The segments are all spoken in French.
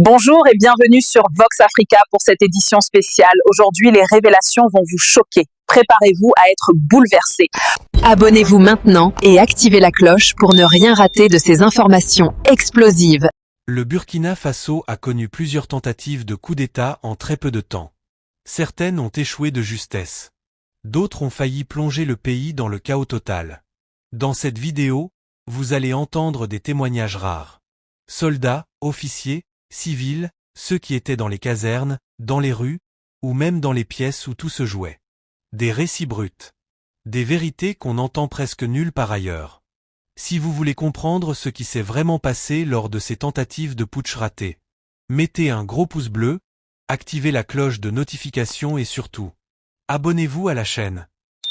Bonjour et bienvenue sur Vox Africa pour cette édition spéciale. Aujourd'hui, les révélations vont vous choquer. Préparez-vous à être bouleversés. Abonnez-vous maintenant et activez la cloche pour ne rien rater de ces informations explosives. Le Burkina Faso a connu plusieurs tentatives de coup d'État en très peu de temps. Certaines ont échoué de justesse. D'autres ont failli plonger le pays dans le chaos total. Dans cette vidéo, vous allez entendre des témoignages rares. Soldats, officiers, civils, ceux qui étaient dans les casernes, dans les rues, ou même dans les pièces où tout se jouait. Des récits bruts. Des vérités qu'on entend presque nulle part ailleurs. Si vous voulez comprendre ce qui s'est vraiment passé lors de ces tentatives de putsch ratées, mettez un gros pouce bleu, activez la cloche de notification et surtout, abonnez-vous à la chaîne.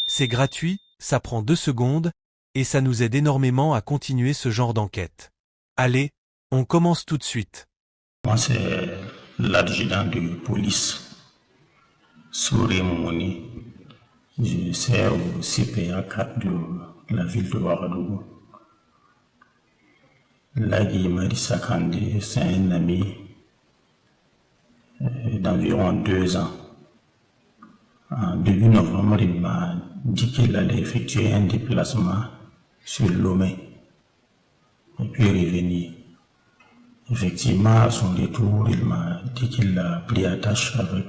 C'est gratuit, ça prend 2 secondes, et ça nous aide énormément à continuer ce genre d'enquête. Allez, on commence tout de suite. Moi, c'est l'adjudant de police, Souré Mouni. Je sers au CPA 4 de la ville de Ouagadougou. Lagui Marissa Kandé, c'est un ami d'environ 2 ans. En début novembre, il m'a dit qu'il allait effectuer un déplacement sur Lomé et puis revenir. Effectivement, à son retour, il m'a dit qu'il a pris attache avec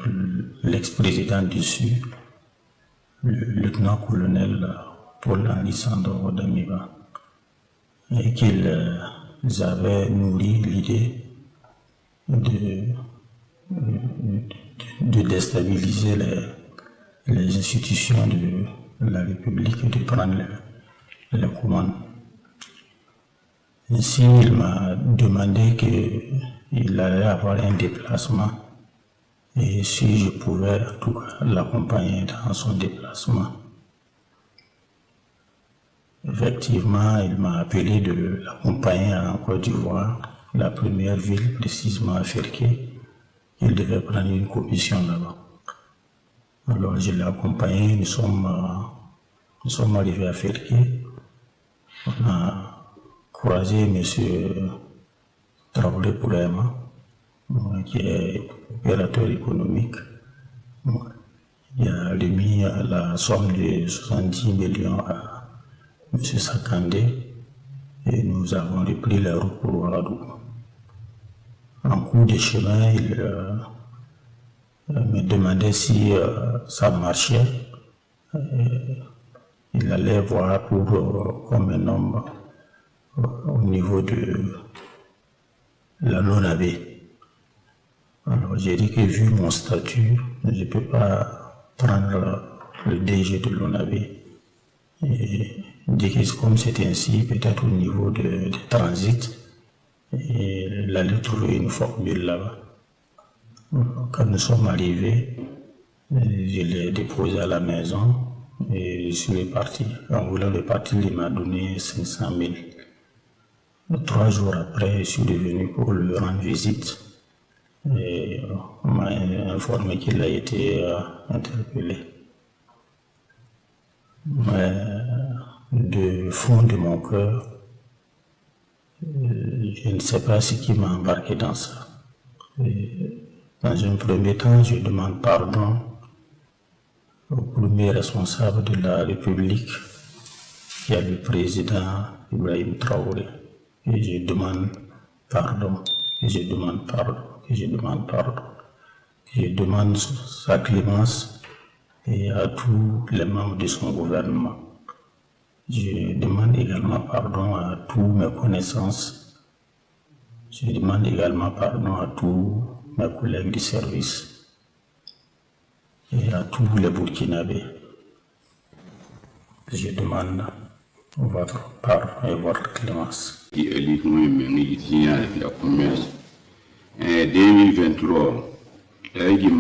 l'ex-président du Sud, le lieutenant-colonel Paul-Henri Sandor Damiba, et qu'ils avaient nourri l'idée de déstabiliser les institutions de la République et de prendre les commandes. Ainsi, il m'a demandé qu'il allait avoir un déplacement et si je pouvais en tout cas l'accompagner dans son déplacement. Effectivement, il m'a appelé de l'accompagner en Côte d'Ivoire, la première ville, précisément à Ferké. Il devait prendre une commission là-bas. Alors je l'ai accompagné, nous sommes arrivés à Ferké. On a croisé M. Traoré Poulema, qui est opérateur économique. Il a remis la somme de 70 millions à M. Sakandé et nous avons repris la route pour Ouagadougou. En cours de chemin, il me demandait si ça marchait. Il allait voir pour comme un homme au niveau de la LONAB. Alors j'ai dit que vu mon statut, je ne peux pas prendre le DG de l'ONAB. Et dit que comme c'est ainsi, peut-être au niveau de transit, il allait trouver une formule là-bas. Quand nous sommes arrivés, je l'ai déposé à la maison et je suis parti. En voulant repartir, il m'a donné 500 000. 3 jours après, je suis revenu pour lui rendre visite et on m'a informé qu'il a été interpellé. Mais du fond de mon cœur, je ne sais pas ce qui m'a embarqué dans ça. Et dans un premier temps, je demande pardon au premier responsable de la République, qui est le président Ibrahim Traoré. Et je demande pardon, et je demande pardon, et je demande pardon. Je demande sa clémence et à tous les membres de son gouvernement. Je demande également pardon à tous mes connaissances. Je demande également pardon à tous mes collègues du service et à tous les Burkinabés. Je demande votre pardon et votre clémence. 2023, l'aide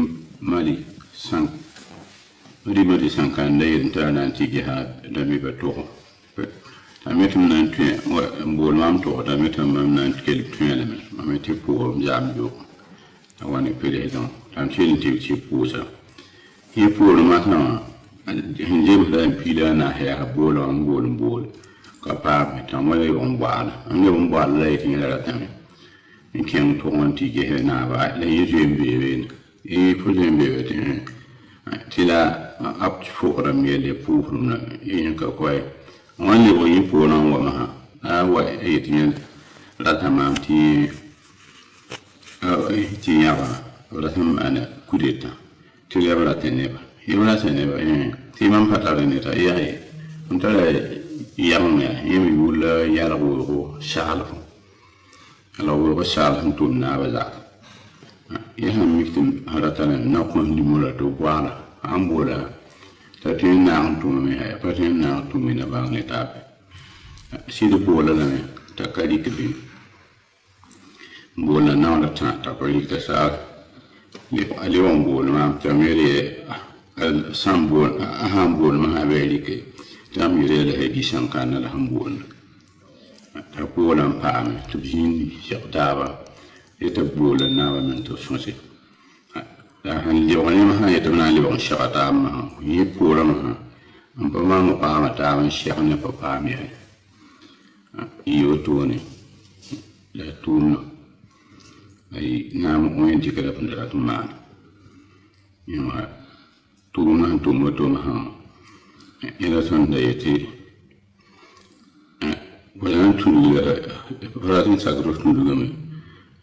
Mali 5. Mali 5 ans d'ailleurs n'antigia de mi bateau. Ametum n'antue mbol mam to d'ametum mam n'antiquel tuelle mais ametu pour m'jamjo. Awane président. Tantiel ti pour ça. Et pour le matin, j'ai besoin de na her bol. Capable, tant moi on boit. On boit là qui est là. kẽng tʋg n tɩ ges naaba la yẽ zoeen beebe y fo zoeen beebe tɩ la b tɩ fʋgrame yelle pʋʋsdem la yẽnka koɛ wãn lebg yẽ poorã n wa masã a wa yet yẽ rata maam tɩ yãba b rata n maana kudetã tɩ leb rata neba yeb rata neba tɩ mam pa tara neta yaye n tara yagem ya yẽ me yʋʋl yalg weoogo saglfo la weoogo sagl sẽn tʋm naaba zak yẽ sãn mik tɩ rata na kõ limo la tɩ boagla an boola t'a tõe n naag n tʋmame pa tõe n naag n tʋm na bãng ne taabe sɩd boola lame t'a ka rɩk bɩ boola naoodã tã t'a pa rɩk t'a saag a lebg n bool maam t'a me sãn boolmã sã bɩ rɩke tɩ m yɩr yɛla bi sẽn kãnda la sẽn boolda t'a boola n paame tɩ b zĩnd sɛg taaba yetɩ b boola naaba meng tɩ b sõse sãn lebg nemã sã yetɩ b na n lebg n sɛga taab masã yẽ poorã masã n pa maan paama taab n sɛg ne pa paam ya yɩ wotone la tʋʋmdã naam wẽn dɩka la pẽnda rat n maana tʋʋmdã sẽn tʋm woto masã yẽla tõnd da yetɩ wala n tũnuga rat n sakd f tũnugame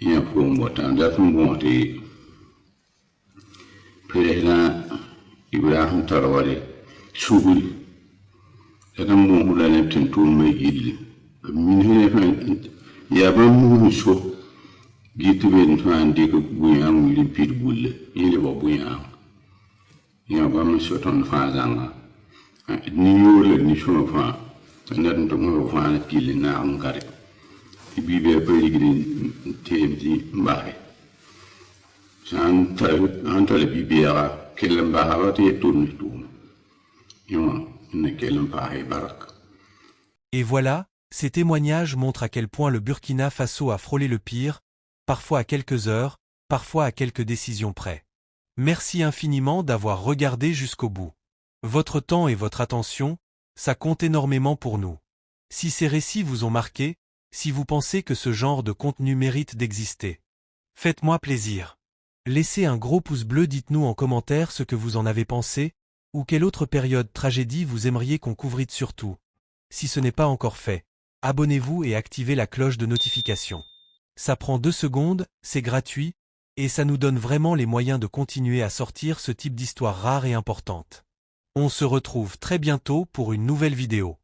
yã foom bõta n dat n bõos tɩ president Ibrahim Traoré sugri dat n bõos la neb tɩ n tʋʋmba yilli yaa bãmb muusẽ so gɩ tɩ be n tõa n dɩk bũ-yãng wiri n pid bulle yẽ lebg bũ-yãng yã bãmb n so tõnd fãa zãnga nin-yoor la nin-sõma fãa n dat n tʋm b fãa na pill n naag n gare tɩ bi-bɛɛ pa rigd n teem tɩ n base sã n tara bi-bɛɛga kell n basaba tɩ yẽ tʋm ne tʋʋm yẽ wã n na kell n paase barak. Et voilà, ces témoignages montrent à quel point le Burkina Faso a frôlé le pire, parfois à quelques heures, parfois à quelques décisions près. Merci infiniment d'avoir regardé jusqu'au bout. Votre temps et votre attention, ça compte énormément pour nous. Si ces récits vous ont marqué, si vous pensez que ce genre de contenu mérite d'exister, faites-moi plaisir. Laissez un gros pouce bleu, dites-nous en commentaire ce que vous en avez pensé, ou quelle autre période tragédie vous aimeriez qu'on couvrit surtout. Si ce n'est pas encore fait, abonnez-vous et activez la cloche de notification. Ça prend 2 secondes, c'est gratuit, et ça nous donne vraiment les moyens de continuer à sortir ce type d'histoires rares et importantes. On se retrouve très bientôt pour une nouvelle vidéo.